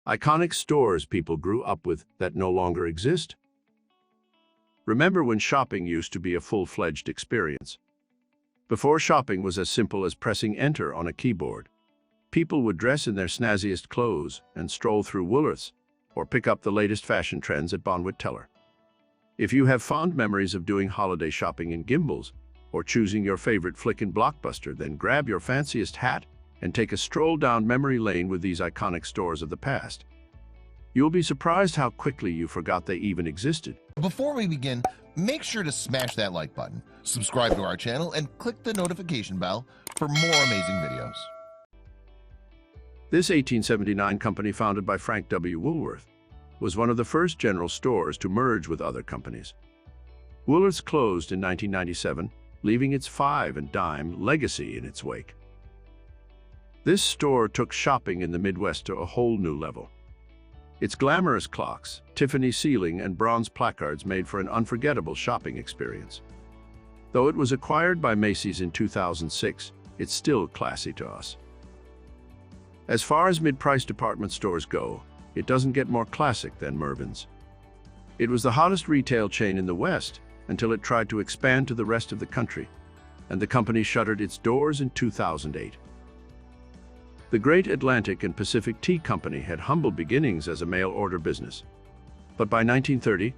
Iconic stores people grew up with that no longer exist. Remember when shopping used to be a full-fledged experience? Before shopping was as simple as pressing enter on a keyboard. People would dress in their snazziest clothes and stroll through Woolworths or pick up the latest fashion trends at Bonwit Teller. If you have fond memories of doing holiday shopping in Gimbels or choosing your favorite flick in Blockbuster, then grab your fanciest hat and take a stroll down memory lane with these iconic stores of the past. You'll be surprised how quickly you forgot they even existed. Before we begin, make sure to smash that like button, subscribe to our channel, and click the notification bell for more amazing videos. This 1879 company, founded by Frank W. Woolworth, was one of the first general stores to merge with other companies. Woolworths closed in 1997, leaving its five and dime legacy in its wake. This store took shopping in the Midwest to a whole new level. Its glamorous clocks, Tiffany ceiling, and bronze placards made for an unforgettable shopping experience. Though it was acquired by Macy's in 2006, it's still classy to us. As far as mid-price department stores go, it doesn't get more classic than Mervyn's. It was the hottest retail chain in the West until it tried to expand to the rest of the country, and the company shuttered its doors in 2008. The Great Atlantic and Pacific Tea Company had humble beginnings as a mail-order business, but by 1930,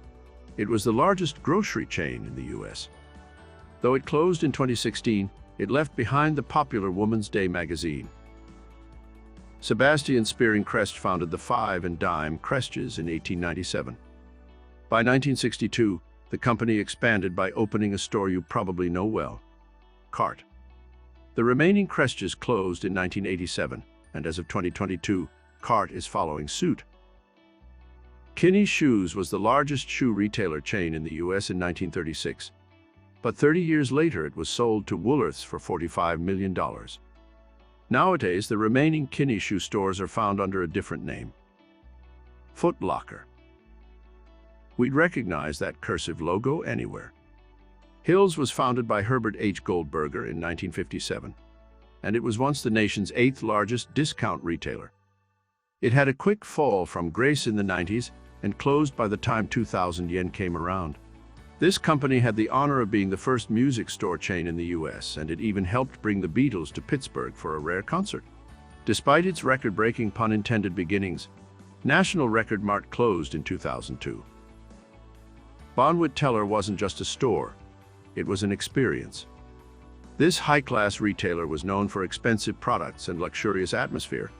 it was the largest grocery chain in the U.S. Though it closed in 2016, it left behind the popular Woman's Day magazine. Sebastian Spearing Crest founded the Five and Dime Crestjes in 1897. By 1962, the company expanded by opening a store you probably know well, Cart. The remaining Crestjes closed in 1987, and as of 2022, Cart is following suit. Kinney Shoes was the largest shoe retailer chain in the U.S. in 1936, but 30 years later it was sold to Woolworths for $45 million. Nowadays, the remaining Kinney shoe stores are found under a different name, Foot Locker. We'd recognize that cursive logo anywhere. Hills was founded by Herbert H. Goldberger in 1957, and it was once the nation's 8th largest discount retailer. It had a quick fall from grace in the 90s and closed by the time 2000 yen came around. This company had the honor of being the first music store chain in the U.S., and it even helped bring the Beatles to Pittsburgh for a rare concert. Despite its record-breaking pun-intended beginnings, National Record Mart closed in 2002. Bonwit Teller wasn't just a store, it was an experience. This high-class retailer was known for expensive products and luxurious atmosphere,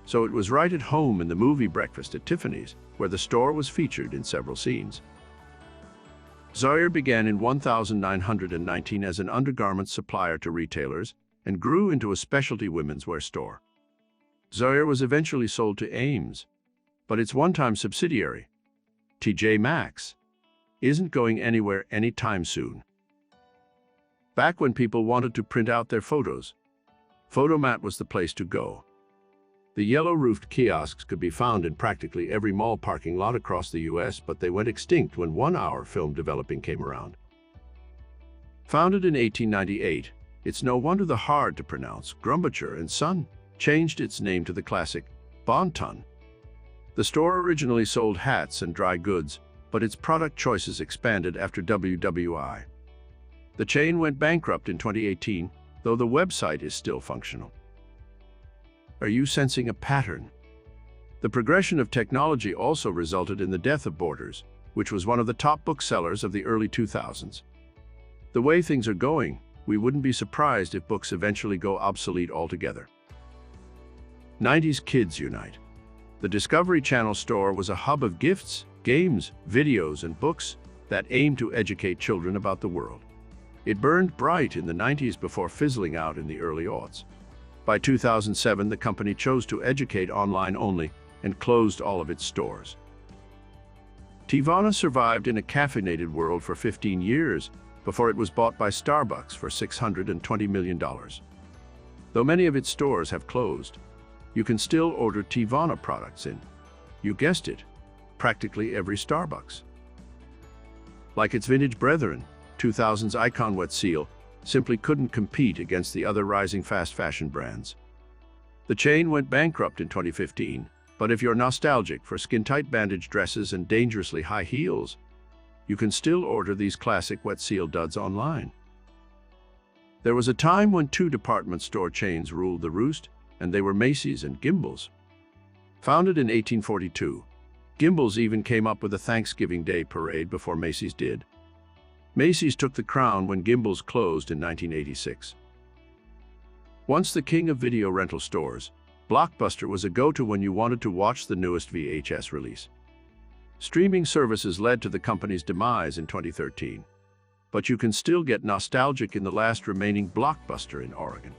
so it was right at home in the movie Breakfast at Tiffany's, where the store was featured in several scenes. Zoyer began in 1919 as an undergarment supplier to retailers and grew into a specialty women's wear store. Zoyer was eventually sold to Ames, but its one-time subsidiary, TJ Maxx, isn't going anywhere anytime soon. Back when people wanted to print out their photos, Photomat was the place to go. The yellow-roofed kiosks could be found in practically every mall parking lot across the U.S., but they went extinct when 1 Hour Film Developing came around. Founded in 1898, it's no wonder the hard-to-pronounce Grumbacher & Son changed its name to the classic Bon-Ton. The store originally sold hats and dry goods, but its product choices expanded after WWI. The chain went bankrupt in 2018, though the website is still functional. Are you sensing a pattern? The progression of technology also resulted in the death of Borders, which was one of the top booksellers of the early 2000s. The way things are going, we wouldn't be surprised if books eventually go obsolete altogether. 90s Kids Unite. The Discovery Channel store was a hub of gifts, games, videos, and books that aimed to educate children about the world. It burned bright in the 90s before fizzling out in the early aughts. By 2007, the company chose to educate online only and closed all of its stores. Teavana survived in a caffeinated world for 15 years before it was bought by Starbucks for $620 million. Though many of its stores have closed, you can still order Teavana products in, you guessed it, practically every Starbucks. Like its vintage brethren, 2000's Icon Wet Seal simply couldn't compete against the other rising fast fashion brands. The chain went bankrupt in 2015, But if you're nostalgic for skin-tight bandage dresses and dangerously high heels, you can still order these classic Wet Seal duds online. There was a time when two department store chains ruled the roost, and they were Macy's and Gimbels. Founded in 1842, Gimbels even came up with a Thanksgiving Day parade before Macy's did. Macy's took the crown when Gimbels closed in 1986. Once the king of video rental stores, Blockbuster was a go-to when you wanted to watch the newest VHS release. Streaming services led to the company's demise in 2013, but you can still get nostalgic in the last remaining Blockbuster in Oregon.